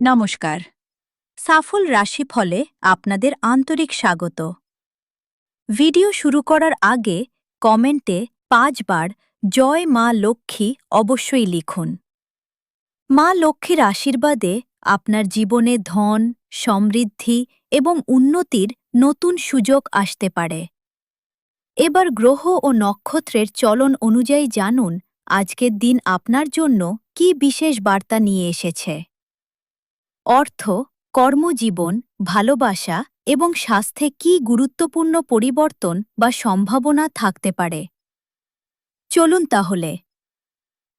নমস্কার। সাফল রাশিফলে আপনাদের আন্তরিক স্বাগত। ভিডিও শুরু করার আগে কমেন্টে ৫ বার জয় মা লক্ষ্মী অবশ্যই লিখুন। মা লক্ষ্মীর আশীর্বাদে আপনার জীবনে ধন, সমৃদ্ধি এবং উন্নতির নতুন সুযোগ আসতে পারে। এবার গ্রহ ও নক্ষত্রের চলন অনুযায়ী জানুন আজকের দিন আপনার জন্য কী বিশেষ বার্তা নিয়ে এসেছে। অর্থ, কর্মজীবন, ভালোবাসা এবং স্বাস্থ্যে কী গুরুত্বপূর্ণ পরিবর্তন বা সম্ভাবনা থাকতে পারে। চলুন তাহলে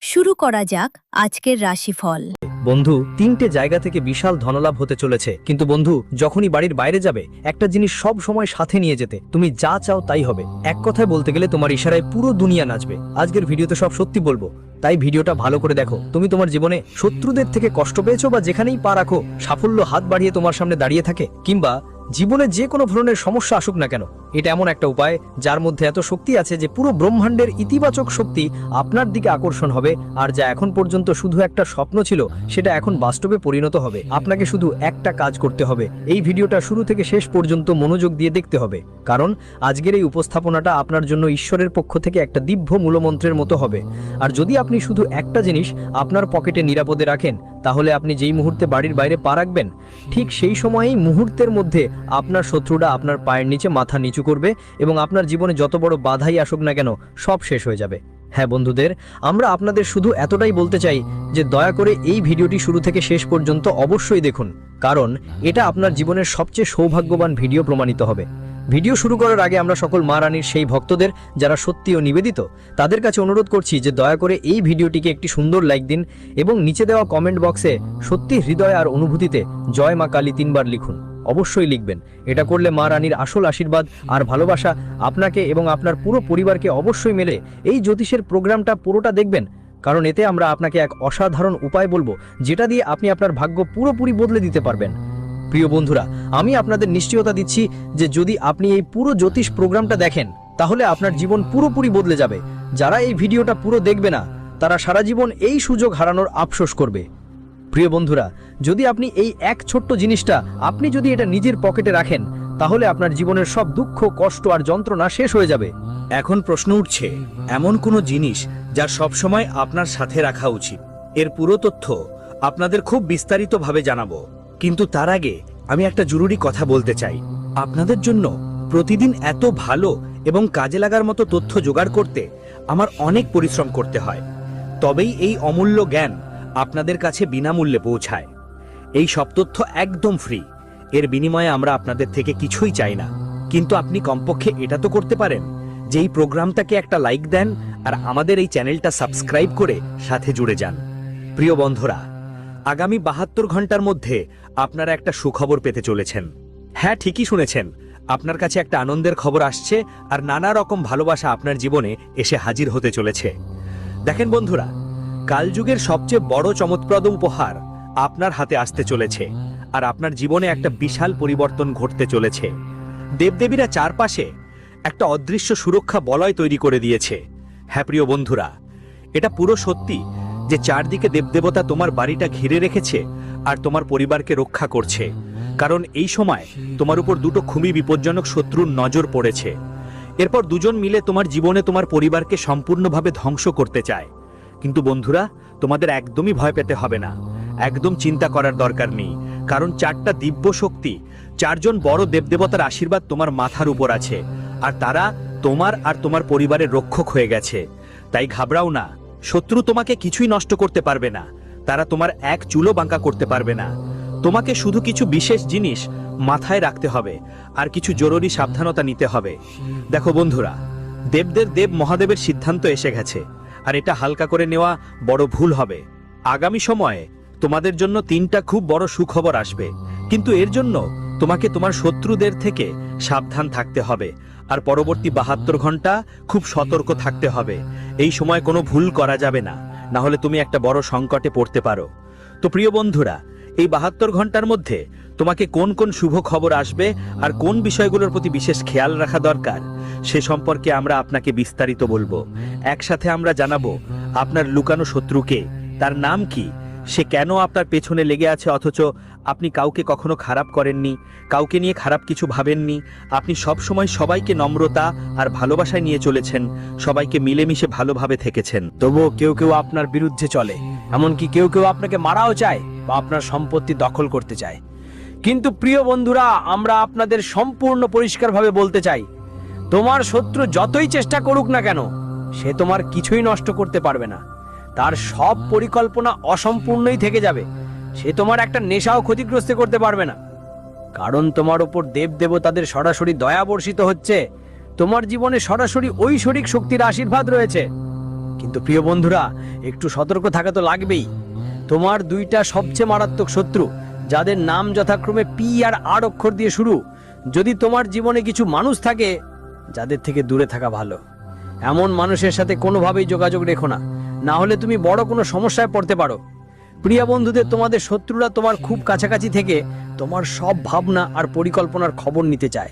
শুরু করা যাক আজকের রাশিফল। বন্ধু, ৩টে জায়গা থেকে বিশাল ধনলাভ হতে চলেছে। কিন্তু বন্ধু, যখনই বাড়ির বাইরে যাবে একটা জিনিস সব সময় সাথে নিয়ে যেতে, তুমি যা চাও তাই হবে। এক কথায় বলতে গেলে তোমার ইশারায় পুরো দুনিয়া নাচবে। আজকের ভিডিওতে সব সত্যি বলবো, তাই ভিডিওটা ভালো করে দেখো। তুমি তোমার জীবনে শত্রুদের থেকে কষ্ট পেয়েছো, বা যেখানেই পা রাখো সাফল্য হাত বাড়িয়ে তোমার সামনে দাঁড়িয়ে থাকে, কিংবা জীবনে যে কোনো ধরনের সমস্যা আসুক না কেন, এটা এমন একটা উপায় যার মধ্যে এত শক্তি আছে যে পুরো ব্রহ্মাণ্ডের ইতিবাচক শক্তি আপনার দিকে আকর্ষণ হবে। আর যা এখন পর্যন্ত শুধু একটা স্বপ্ন ছিল, সেটা এখন বাস্তবে পরিণত হবে। আপনাকে শুধু একটা কাজ করতে হবে, এই ভিডিওটা শুরু থেকে শেষ পর্যন্ত মনোযোগ দিয়ে দেখতে হবে, কারণ আজকের এই উপস্থাপনাটা আপনার জন্য ঈশ্বরের পক্ষ থেকে একটা দিব্য মূলমন্ত্রের মতো হবে। আর যদি আপনি শুধু একটা জিনিস আপনার পকেটে নিরাপদে রাখেন, তাহলে আপনি যেই মুহূর্তে বাড়ির বাইরে পা রাখবেন, ঠিক সেই সময়েই মুহূর্তের মধ্যে আপনার শত্রুরা আপনার পায়ের নিচে মাথা নিচু করবে এবং আপনার জীবনে যত বড় বাধাই আসুক না কেন সব শেষ হয়ে যাবে। হ্যাঁ বন্ধুদের, আমরা আপনাদের শুধু এতটাই বলতে চাই যে দয়া করে এই ভিডিওটি শুরু থেকে শেষ পর্যন্ত অবশ্যই দেখুন, কারণ এটা আপনার জীবনের সবচেয়ে সৌভাগ্যবান ভিডিও প্রমাণিত হবে। ভিডিও শুরু করার আগে আমরা সকল মা রানীর সেই ভক্তদের যারা সত্যি ও নিবেদিত, তাদের কাছে অনুরোধ করছি যে দয়া করে এই ভিডিওটিকে একটি সুন্দর লাইক দিন এবং নিচে দেওয়া কমেন্ট বক্সে সত্যি হৃদয় আর অনুভূতিতে জয় মা কালী ৩ বার লিখুন। অবশ্যই লিখবেন। এটা করলে মা রানীর আসল আশীর্বাদ আর ভালোবাসা আপনাকে এবং আপনার পুরো পরিবারকে অবশ্যই মেলে। এই জ্যোতিষের প্রোগ্রামটা পুরোটা দেখবেন, কারণ এতে আমরা আপনাকে এক অসাধারণ উপায় বলবো, যেটা দিয়ে আপনি আপনার ভাগ্য পুরোপুরি বদলে দিতে পারবেন। প্রিয় বন্ধুরা, আমি আপনাদের নিশ্চয়তা দিচ্ছি যে যদি আপনি এই পুরো জ্যোতিষ প্রোগ্রামটা দেখেন, তাহলে আপনার জীবন পুরোপুরি বদলে যাবে। যারা এই ভিডিওটা পুরো দেখবে না, তারা সারা জীবন এই সুযোগ হারানোর আফসোস করবে। প্রিয় বন্ধুরা, যদি আপনি এই এক ছোট্ট জিনিসটা আপনি যদি এটা নিজের পকেটে রাখেন, তাহলে আপনার জীবনের সব দুঃখ, কষ্ট আর যন্ত্রণা শেষ হয়ে যাবে। এখন প্রশ্ন উঠছে, এমন কোনো জিনিস যা সবসময় আপনার সাথে রাখা উচিত। এর পুরো তথ্য আপনাদের খুব বিস্তারিতভাবে জানাবো, কিন্তু তার আগে আমি একটা জরুরি কথা বলতে চাই। আপনাদের জন্য প্রতিদিন এত ভালো এবং কাজে লাগার মতো তথ্য জোগাড় করতে আমার অনেক পরিশ্রম করতে হয়, তবেই এই অমূল্য জ্ঞান আপনাদের কাছে বিনামূল্যে পৌঁছায়। এই সব তথ্য একদম ফ্রি, এর বিনিময়ে আমরা আপনাদের থেকে কিছুই চাই না। কিন্তু আপনি কমপক্ষে এটা তো করতে পারেন যে এই প্রোগ্রামটাকে একটা লাইক দেন আর আমাদের এই চ্যানেলটা সাবস্ক্রাইব করে সাথে জুড়ে যান। প্রিয় বন্ধুরা, আগামী ৭২ ঘন্টার মধ্যে আপনারা একটা সুখবর পেতে চলেছেন। হ্যাঁ, ঠিকই শুনেছেন, আপনার কাছে একটা আনন্দের খবর আসছে আর নানা রকম ভালোবাসা আপনার জীবনে এসে হাজির হতে চলেছে। দেখেন বন্ধুরা, কালযুগের সবচেয়ে বড় চমৎপ্রদ উপহার আপনার হাতে আসতে চলেছে, আর আপনার জীবনে একটা বিশাল পরিবর্তন ঘটতে চলেছে। দেবদেবীরা চারপাশে একটা অদৃশ্য সুরক্ষা বলয় তৈরি করে দিয়েছে। হ্যাঁ প্রিয় বন্ধুরা, এটা পুরো সত্যি যে চারদিকে দেবদেবতা তোমার বাড়িটা ঘিরে রেখেছে আর তোমার পরিবারকে রক্ষা করছে, কারণ এই সময় তোমার উপর দুটো খুবই বিপজ্জনক শত্রুর নজর পড়েছে। এরপর দুজন মিলে তোমার জীবনে তোমার পরিবারকে সম্পূর্ণভাবে ধ্বংস করতে চায়। কিন্তু বন্ধুরা, তোমাদের একদমই ভয় পেতে হবে না, একদম চিন্তা করার দরকার নেই, কারণ 4টা দিব্য শক্তি, 4জন বড় দেবদেবতার আশীর্বাদ তোমার মাথার উপর আছে, আর তারা তোমার আর তোমার পরিবারের রক্ষক হয়ে গেছে। তাই ঘাবড়াও না, শত্রু তোমাকে কিছুই নষ্ট করতে পারবে না, তারা তোমার এক চুলও বাঁকা করতে পারবে না। তোমাকে শুধু কিছু বিশেষ জিনিস মাথায় রাখতে হবে আর কিছু জরুরি সাবধানতা নিতে হবে। দেখো বন্ধুরা, দেবদের দেব মহাদেবের সিদ্ধান্ত এসে গেছে, আর এটা হালকা করে নেওয়া বড় ভুল হবে। আগামী সময়ে তোমাদের জন্য 3টা খুব বড় সুখবর আসবে, কিন্তু এর জন্য তোমাকে তোমার শত্রুদের থেকে সাবধান থাকতে হবে আর পরবর্তী ৭২ ঘন্টা খুব সতর্ক থাকতে হবে। এই সময় কোনো ভুল করা যাবে না, না হলে তুমি একটা বড় সংকটে পড়তে পারো। তো প্রিয় বন্ধুরা, এই ৭২ ঘন্টার মধ্যে তোমাকে কোন কোন শুভ খবর আসবে আর কোন বিষয়গুলোর প্রতি বিশেষ খেয়াল রাখা দরকার, সে সম্পর্কে আমরা আপনাকে বিস্তারিত বলবো। একসাথে আমরা জানাবো আপনার লুকানো শত্রুকে, তার নাম কি, সে কেন আপনার পেছনে লেগে আছে অথচ আপনি কাউকে কখনো খারাপ করেননি, কাউকে নিয়ে খারাপ কিছু ভাবেননি। আপনি সব সময় সবাইকে নম্রতা আর ভালোবাসায় নিয়ে চলেছেন, সবাইকে মিলেমিশে ভালোভাবে থেকেছেন। তবুও কেউ কেউ আপনার বিরুদ্ধে চলে, এমনকি কেউ কেউ আপনাকে মারাও চায় বা আপনার সম্পত্তি দখল করতে চায়। কিন্তু প্রিয় বন্ধুরা, আমরা আপনাদের সম্পূর্ণ পরিষ্কারভাবে বলতে চাই, তোমার শত্রু যতই চেষ্টা করুক না কেন, সে তোমার কিছুই নষ্ট করতে পারবে না। তার সব পরিকল্পনা অসম্পূর্ণই থেকে যাবে। সে তোমার একটা নেশাও ক্ষতিগ্রস্ত করতে পারবে না, কারণ তোমার ওপর দেবদেবতাদের সরাসরি দয়া বর্ষিত হচ্ছে। তোমার জীবনে সরাসরি ঐশ্বরিক শক্তির আশীর্বাদ রয়েছে। কিন্তু প্রিয় বন্ধুরা, একটু সতর্ক থাকা তো লাগবেই। তোমার দুইটা সবচেয়ে মারাত্মক শত্রু, যাদের নাম যথাক্রমে পি আর আর অক্ষর দিয়ে শুরু। যদি তোমার জীবনে কিছু মানুষ থাকে, যাদের থেকে দূরে থাকা ভালো। এমন মানুষের সাথে কোনোভাবেই যোগাযোগ রেখো না, না হলে তুমি বড় কোনো সমস্যায় পড়তে পারো। প্রিয় বন্ধুদের, তোমাদের শত্রুরা তোমার খুব কাছাকাছি থেকে তোমার সব ভাবনা আর পরিকল্পনার খবর নিতে চায়।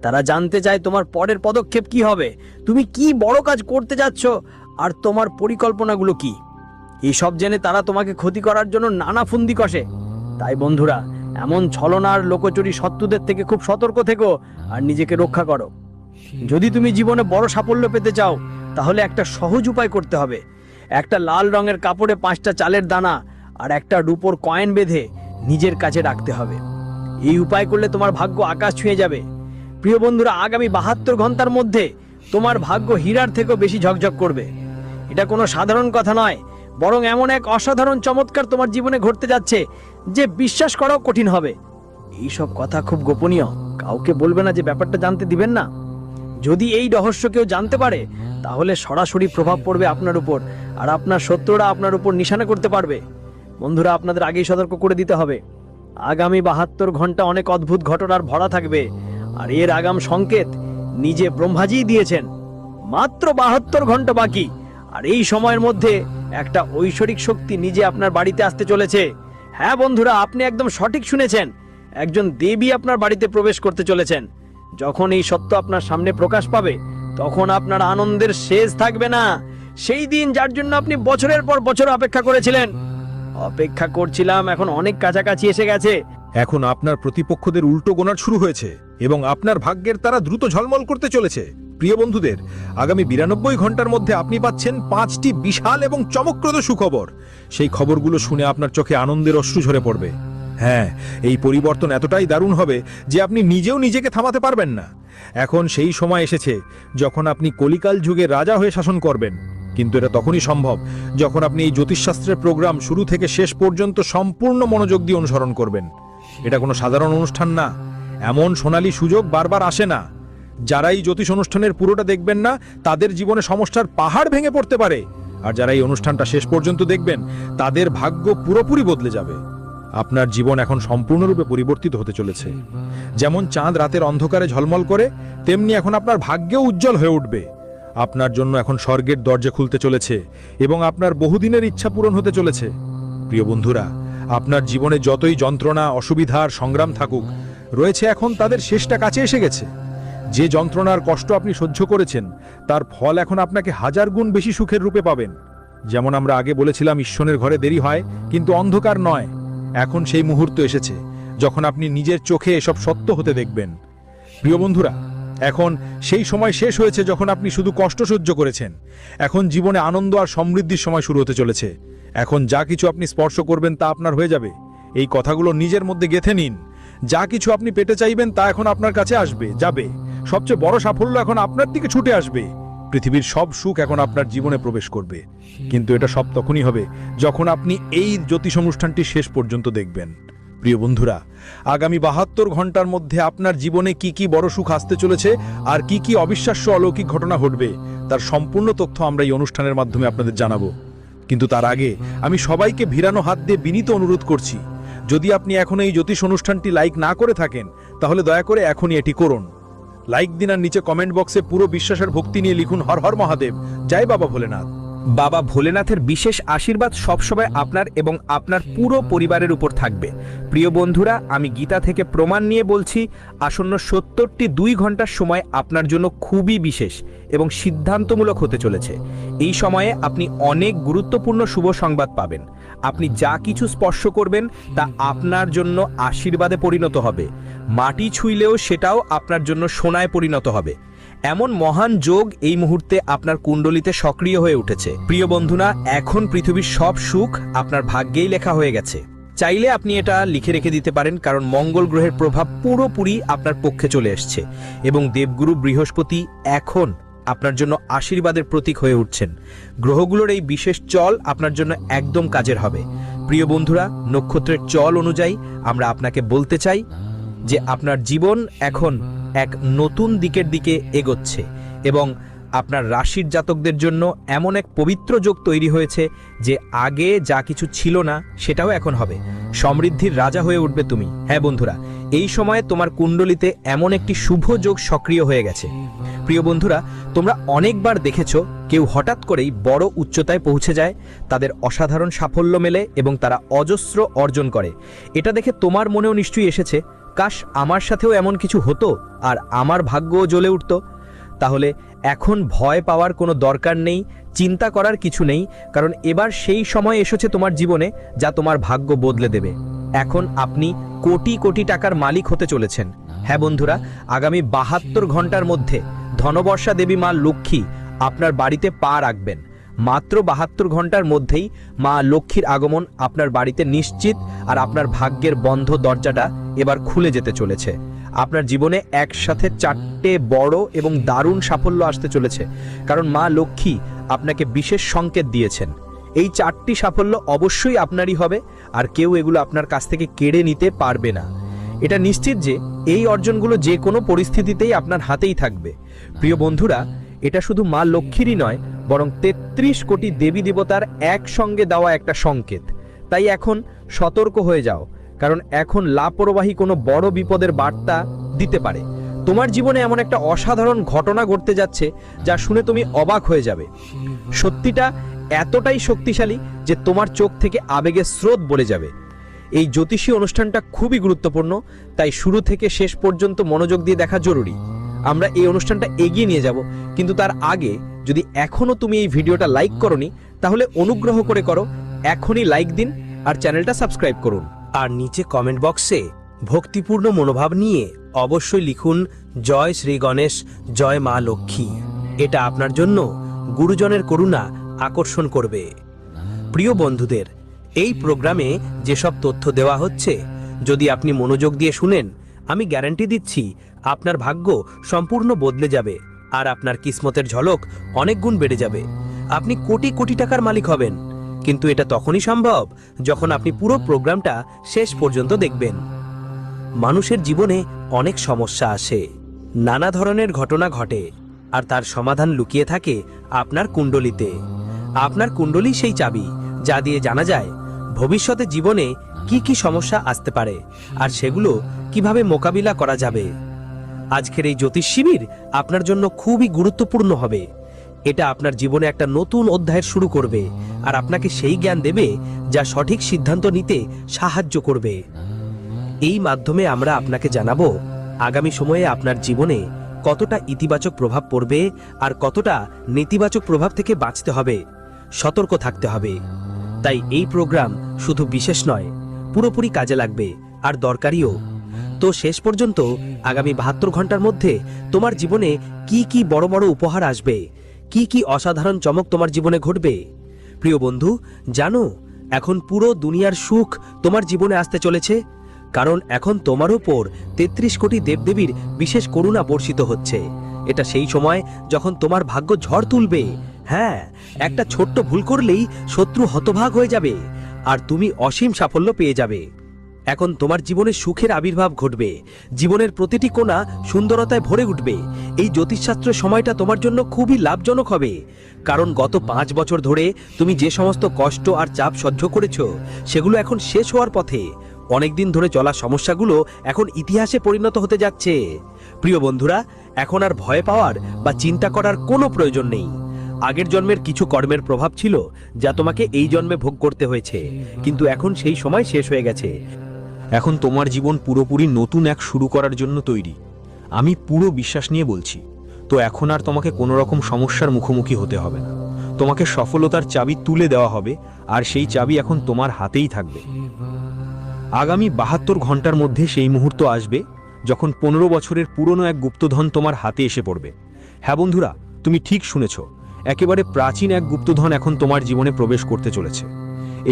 তারা জানতে চায় তোমার পরের পদক্ষেপ কি হবে, তুমি কি বড় কাজ করতে যাচ্ছ, আর তোমার পরিকল্পনাগুলো কি। এইসব জেনে তারা তোমাকে ক্ষতি করার জন্য নানা ফন্দি কষে। তাই বন্ধুরা, এমন ছলনা আর লোকচুরি শত্রুদের থেকে খুব সতর্ক থেকো আর নিজেকে রক্ষা করো। যদি তুমি জীবনে বড় সাফল্য পেতে চাও, তাহলে একটা সহজ উপায় করতে হবে। একটা লাল রঙের কাপড়ে 5টা চালের দানা আর একটা রূপোর কয়েন বেঁধে নিজের কাছে রাখতে হবে। এই উপায় করলে তোমার ভাগ্য আকাশ ছুঁয়ে যাবে। প্রিয় বন্ধুরা, আগামী 72 ঘন্টার মধ্যে তোমার ভাগ্য হীরার থেকেও বেশি ঝকঝক করবে। এটা কোনো সাধারণ কথা নয়, বরং এমন এক অসাধারণ চমৎকার তোমার জীবনে ঘটতে যাচ্ছে যে বিশ্বাস করাও কঠিন হবে। এইসব কথা খুব গোপনীয়, কাউকে বলবে না, যে ব্যাপারটা জানতে দিবেন না। যদি এই রহস্য কেউ জানতে পারে, তাহলে সরাসরি প্রভাব পড়বে আপনার উপর, আর আপনার শত্রুরা আপনার উপর নিশানা করতে পারবে। বন্ধুরা, আপনাদের আগেই সতর্ক করে দিতে হবে, আগামী 72 ঘন্টা অনেক অদ্ভুত ঘটনার ভরা থাকবে। আর এর আগাম সংকেত নিজে ব্রহ্মাজিই দিয়েছেন। মাত্র 72 ঘন্টা বাকি, আর এই সময়ের মধ্যে একটা ঐশ্বরিক শক্তি নিজে আপনার বাড়িতে আসতে চলেছে। হ্যাঁ বন্ধুরা, আপনি একদম সঠিক শুনেছেন, একজন দেবী আপনার বাড়িতে প্রবেশ করতে চলেছেন। যখন এই সত্য আপনার সামনে প্রকাশ পাবে, তখন আপনার আনন্দের শেষ থাকবে না। সেই দিন যার জন্য আপনি বছরের পর বছর অপেক্ষা করছিলাম, এখন অনেক কাছাকাছি এসে গেছে। এখন আপনার প্রতিপক্ষদের উল্টো গোনার শুরু হয়েছে এবং আপনার ভাগ্যের তারা দ্রুত ঝলমল করতে চলেছে। প্রিয় বন্ধুদের, আগামী 92 ঘন্টার মধ্যে আপনি পাচ্ছেন 5টি বিশাল এবং চমকপ্রদ সুখবর। সেই খবরগুলো শুনে আপনার চোখে আনন্দের অশ্রু ঝরে পড়বে। হ্যাঁ, এই পরিবর্তন এতটাই দারুণ হবে যে আপনি নিজেও নিজেকে থামাতে পারবেন না। এখন সেই সময় এসেছে যখন আপনি কলিকাল যুগে রাজা হয়ে শাসন করবেন। কিন্তু এটা তখনই সম্ভব যখন আপনি এই জ্যোতিষশাস্ত্রের প্রোগ্রাম শুরু থেকে শেষ পর্যন্ত সম্পূর্ণ মনোযোগ দিয়ে অনুসরণ করবেন। এটা কোনো সাধারণ অনুষ্ঠান না, এমন সোনালী সুযোগ বারবার আসে না। যারা এই জ্যোতিষ অনুষ্ঠানের পুরোটা দেখবেন না, তাদের জীবনে সমস্যার পাহাড় ভেঙে পড়তে পারে। আর যারা এই অনুষ্ঠানটা শেষ পর্যন্ত দেখবেন, তাদের ভাগ্য পুরোপুরি বদলে যাবে। আপনার জীবন এখন সম্পূর্ণরূপে পরিবর্তিত হতে চলেছে। যেমন চাঁদ রাতের অন্ধকারে ঝলমল করে, তেমনি এখন আপনার ভাগ্যও উজ্জ্বল হয়ে উঠবে। আপনার জন্য এখন স্বর্গের দরজা খুলতে চলেছে এবং আপনার বহুদিনের ইচ্ছা পূরণ হতে চলেছে। প্রিয় বন্ধুরা, আপনার জীবনে যতই যন্ত্রণা, অসুবিধা আর সংগ্রাম থাকুক, রয়েছে এখন তাদের শেষটা কাছে এসে গেছে। যে যন্ত্রণার কষ্ট আপনি সহ্য করেছেন, তার ফল এখন আপনাকে 1000 গুণ বেশি সুখের রূপে পাবেন। যেমন আমরা আগে বলেছিলাম, ঈশ্বরের ঘরে দেরি হয় কিন্তু অন্ধকার নয়। এখন সেই মুহূর্ত এসেছে যখন আপনি নিজের চোখে এসব সত্য হতে দেখবেন। প্রিয় বন্ধুরা, এখন সেই সময় শেষ হয়েছে যখন আপনি শুধু কষ্ট সহ্য করেছেন। এখন জীবনে আনন্দ আর সমৃদ্ধির সময় শুরু হতে চলেছে। এখন যা কিছু আপনি স্পর্শ করবেন তা আপনার হয়ে যাবে। এই কথাগুলো নিজের মধ্যে গেঁথে নিন। যা কিছু আপনি পেতে চাইবেন তা এখন আপনার কাছে আসবে, যাবে। সবচেয়ে বড় সাফল্য এখন আপনার দিকে ছুটে আসবে। পৃথিবীর সব সুখ এখন আপনার জীবনে প্রবেশ করবে। কিন্তু এটা সব তখনই হবে যখন আপনি এই জ্যোতিষ অনুষ্ঠানটি শেষ পর্যন্ত দেখবেন। প্রিয় বন্ধুরা, আগামী 72 ঘন্টার মধ্যে আপনার জীবনে কি কি বড় সুখ আসতে চলেছে আর কি কি অবিশ্বাস্য অলৌকিক ঘটনা ঘটবে, তার সম্পূর্ণ তথ্য আমরা এই অনুষ্ঠানের মাধ্যমে আপনাদের জানাবো। কিন্তু তার আগে আমি সবাইকে ভিড়ানো হাত দিয়ে বিনীত অনুরোধ করছি, যদি আপনি এখনো এই জ্যোতিষ অনুষ্ঠানটি লাইক না করে থাকেন, তাহলে দয়া করে এখনই এটি করুন। লাইক দিন আর নিচে কমেন্ট বক্সে পুরো বিশ্বাসের ভক্তি নিয়ে লিখুন, হর হর মহাদেব, জয় বাবা ভোলেনাথ। বাবা ভোলেনাথের বিশেষ আশীর্বাদ সবসময় আপনার এবং আপনার পুরো পরিবারের উপর থাকবে। প্রিয় বন্ধুরা, আমি গীতা থেকে প্রমাণ নিয়ে বলছি, আসন্ন 70টি 2 ঘন্টার সময় আপনার জন্য খুবই বিশেষ এবং সিদ্ধান্তমূলক হতে চলেছে। এই সময়ে আপনি অনেক গুরুত্বপূর্ণ শুভ সংবাদ পাবেন। আপনি যা কিছু স্পর্শ করবেন তা আপনার জন্য আশীর্বাদে পরিণত হবে। মাটি ছুঁইলেও সেটাও আপনার জন্য সোনায় পরিণত হবে। এমন মহান যোগ এই মুহূর্তে আপনার কুণ্ডলিতে সক্রিয় হয়ে উঠেছে। প্রিয় বন্ধুরা, এখন পৃথিবীর সব সুখ আপনার ভাগ্যেই লেখা হয়ে গেছে। চাইলে আপনি এটা লিখে রেখে দিতে পারেন, কারণ মঙ্গল গ্রহের প্রভাব পুরোপুরি আপনার পক্ষে চলে এসছে এবং দেবগুরু বৃহস্পতি এখন আপনার জন্য আশীর্বাদের প্রতীক হয়ে উঠছেন। গ্রহগুলোর এই বিশেষ চল আপনার জন্য একদম কাজের হবে। প্রিয় বন্ধুরা, নক্ষত্রের চল অনুযায়ী আমরা আপনাকে বলতে চাই যে আপনার জীবন এখন এক নতুন দিকের দিকে এগোচ্ছে এবং আপনার রাশির জাতকদের জন্য এমন এক পবিত্র যোগ তৈরি হয়েছে যে আগে যা কিছু ছিল না সেটাও এখন হবে। সমৃদ্ধির রাজা হয়ে উঠবে তুমি। হ্যাঁ বন্ধুরা, এই সময়ে তোমার কুণ্ডলিতে এমন একটি শুভ যোগ সক্রিয় হয়ে গেছে। প্রিয় বন্ধুরা, তোমরা অনেকবার দেখেছো কেউ হঠাৎ করেই বড় উচ্চতায় পৌঁছে যায়, তাদের অসাধারণ সাফল্য মেলে এবং তারা অজস্র অর্জন করে। এটা দেখে তোমার মনেও নিশ্চয়ই এসেছে, কাশ আমার সাথেও এমন কিছু হতো আর আমার ভাগ্যও জ্বলে উঠত। তাহলে এখন ভয় পাওয়ার কোনো দরকার নেই, চিন্তা করার কিছু নেই, কারণ এবার সেই সময় এসেছে তোমার জীবনে যা তোমার ভাগ্য বদলে দেবে। এখন আপনি কোটি কোটি টাকার মালিক হতে চলেছেন। হ্যাঁ বন্ধুরা, আগামী 72 ঘন্টার মধ্যে ধনবর্ষা দেবী মা লক্ষ্মী আপনার বাড়িতে পা রাখবেন। মাত্র 72 ঘন্টার মধ্যেই মা লক্ষ্মীর আগমন আপনার বাড়িতে নিশ্চিত, আর আপনার ভাগ্যের বন্ধ দরজাটা এবার খুলে যেতে চলেছে। আপনার জীবনে একসাথে 4টে বড় এবং দারুণ সাফল্য আসতে চলেছে, কারণ মা লক্ষ্মী আপনাকে বিশেষ সংকেত দিয়েছেন। এই 4টি সাফল্য অবশ্যই আপনারই হবে, আর কেউ এগুলো আপনার কাছ থেকে কেড়ে নিতে পারবে না। এটা নিশ্চিত যে এই অর্জনগুলো যে কোনো পরিস্থিতিতেই আপনার হাতেই থাকবে। প্রিয় বন্ধুরা, এটা শুধু মা লক্ষ্মীরই নয়, বরং 33 কোটি দেবী দেবতার একসঙ্গে দেওয়া একটা সংকেত। তাই এখন সতর্ক হয়ে যাও, কারণ এখন লাপরবাহী কোনো বড় বিপদের বার্তা দিতে পারে। তোমার জীবনে এমন একটা অসাধারণ ঘটনা ঘটতে যাচ্ছে যা শুনে তুমি অবাক হয়ে যাবে। সত্যিটা এতটাই শক্তিশালী যে তোমার চোখ থেকে আবেগের স্রোত বলে যাবে। এই জ্যোতিষী অনুষ্ঠানটা খুবই গুরুত্বপূর্ণ, তাই শুরু থেকে শেষ পর্যন্ত মনোযোগ দিয়ে দেখা জরুরি। আমরা এই অনুষ্ঠানটা এগিয়ে নিয়ে যাব, কিন্তু তার আগে যদি এখনো তুমি এই ভিডিওটা লাইক করোনি, তাহলে অনুগ্রহ করে করো, এখনই লাইক দিন আর চ্যানেলটা সাবস্ক্রাইব করুন। আর নিচে কমেন্ট বক্সে ভক্তিপূর্ণ মনোভাব নিয়ে অবশ্যই লিখুন, জয় শ্রী গণেশ, জয় মা লক্ষ্মী। এটা আপনার জন্য গুরুজনের করুণা আকর্ষণ করবে। প্রিয় বন্ধুদের, এই প্রোগ্রামে যেসব তথ্য দেওয়া হচ্ছে, যদি আপনি মনোযোগ দিয়ে শুনেন, আমি গ্যারান্টি দিচ্ছি আপনার ভাগ্য সম্পূর্ণ বদলে যাবে আর আপনার কিসমতের ঝলক অনেক গুণ বেড়ে যাবে। আপনি কোটি কোটি টাকার মালিক হবেন, কিন্তু এটা তখনই সম্ভব যখন আপনি পুরো প্রোগ্রামটা শেষ পর্যন্ত দেখবেন। মানুষের জীবনে অনেক সমস্যা আসে, নানা ধরনের ঘটনা ঘটে, আর তার সমাধান লুকিয়ে থাকে আপনার কুণ্ডলিতে। আপনার কুণ্ডলী সেই চাবি যা দিয়ে জানা যায় ভবিষ্যতে জীবনে কি কি সমস্যা আসতে পারে আর সেগুলো কিভাবে মোকাবিলা করা যাবে। আজকের এই জ্যোতিষ শিবির আপনার জন্য খুবই গুরুত্বপূর্ণ হবে। এটা আপনার জীবনে একটা নতুন অধ্যায়ের শুরু করবে আর আপনাকে সেই জ্ঞান দেবে যা সঠিক সিদ্ধান্ত নিতে সাহায্য করবে। এই মাধ্যমে আমরা আপনাকে জানাবো আগামী সময়ে আপনার জীবনে কতটা ইতিবাচক প্রভাব পড়বে আর কতটা নেতিবাচক প্রভাব থেকে বাঁচতে হবে, সতর্ক থাকতে হবে। তাই এই প্রোগ্রাম শুধু বিশেষ নয়, পুরোপুরি কাজে লাগবে আর দরকারিও। তো শেষ পর্যন্ত আগামী 72 ঘন্টার মধ্যে তোমার জীবনে কি কি বড় বড় উপহার আসবে, কি কি অসাধারণ চমক তোমার জীবনে ঘটবে। প্রিয় বন্ধু, জানো এখন পুরো দুনিয়ার সুখ তোমার জীবনে আসতে চলেছে, কারণ এখন তোমার উপর 33 কোটি দেবদেবীর বিশেষ করুণা বর্ষিত হচ্ছে। এটা সেই সময় যখন তোমার ভাগ্য ঝড় তুলবে। হ্যাঁ, একটা ছোট্ট ভুল করলেই শত্রু হতভাগ হয়ে যাবে আর তুমি অসীম সাফল্য পেয়ে যাবে। এখন তোমার জীবনে সুখের আবির্ভাব ঘটবে, জীবনের প্রতিটি কোণা সুন্দরতায় ভরে উঠবে। এই জ্যোতিষশাস্ত্রের সময়টা তোমার জন্য খুবই লাভজনক হবে, কারণ গত 5 বছর ধরে তুমি যে সমস্ত কষ্ট আর চাপ সহ্য করেছো সেগুলো এখন শেষ হওয়ার পথে। অনেকদিন ধরে চলা সমস্যাগুলো এখন ইতিহাসে পরিণত হতে যাচ্ছে। প্রিয় বন্ধুরা, এখন আর ভয় পাওয়ার বা চিন্তা করার কোনো প্রয়োজন নেই। আগের জন্মের কিছু কর্মের প্রভাব ছিল যা তোমাকে এই জন্মে ভোগ করতে হয়েছে, কিন্তু এখন সেই সময় শেষ হয়ে গেছে। এখন তোমার জীবন পুরোপুরি নতুন এক শুরু করার জন্য তৈরি। আমি পুরো বিশ্বাস নিয়ে বলছি। তো এখন আর তোমাকে কোনো রকম সমস্যার মুখোমুখি হতে হবে না। তোমাকে সফলতার চাবি তুলে দেওয়া হবে, আর সেই চাবি এখন তোমার হাতেই থাকবে। আগামী 72 ঘন্টার মধ্যে সেই মুহূর্ত আসবে যখন 15 বছরের পুরনো এক গুপ্তধন তোমার হাতে এসে পড়বে। হ্যাঁ বন্ধুরা, তুমি ঠিক শুনেছ, একেবারে প্রাচীন এক গুপ্তধন এখন তোমার জীবনে প্রবেশ করতে চলেছে।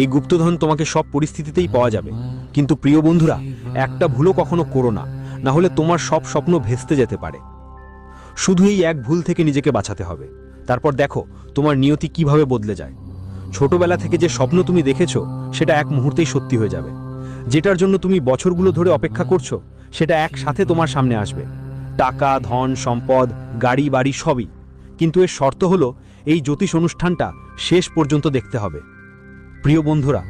এই গুপ্তধন তোমাকে সব পরিস্থিতিতেই পাওয়া যাবে, কিন্তু প্রিয় বন্ধুরা, একটা ভুলও কখনো করো না, না হলে তোমার সব স্বপ্ন ভেস্তে যেতে পারে। শুধু এই এক ভুল থেকে নিজেকে বাঁচাতে হবে। তারপর দেখো তোমার নিয়তি কিভাবে বদলে যায়। ছোটবেলা থেকে যে স্বপ্ন তুমি দেখেছো সেটা এক মুহূর্তেই সত্যি হয়ে যাবে। যেটার জন্য তুমি বছরগুলো ধরে অপেক্ষা করছো সেটা একসাথে তোমার সামনে আসবে। টাকা, ধন, সম্পদ, গাড়ি, বাড়ি সবই। কিন্তু এর শর্ত হলো এই জ্যোতিষ অনুষ্ঠানটা শেষ পর্যন্ত দেখতে হবে। প্রিয় বন্ধুরা,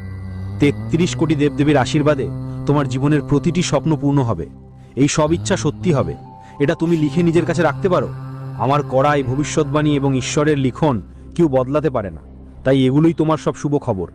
33 কোটি দেবদেবীর আশীর্বাদে তোমার জীবনের প্রতিটি স্বপ্ন পূর্ণ হবে। এই সব ইচ্ছা সত্যি হবে। এটা তুমি লিখে নিজের কাছে রাখতে পারো। আমার করা এই ভবিষ্যৎবাণী এবং ঈশ্বরের লিখন কেউ বদলাতে পারে না, তাই এগুলোই তোমার সব শুভ খবর।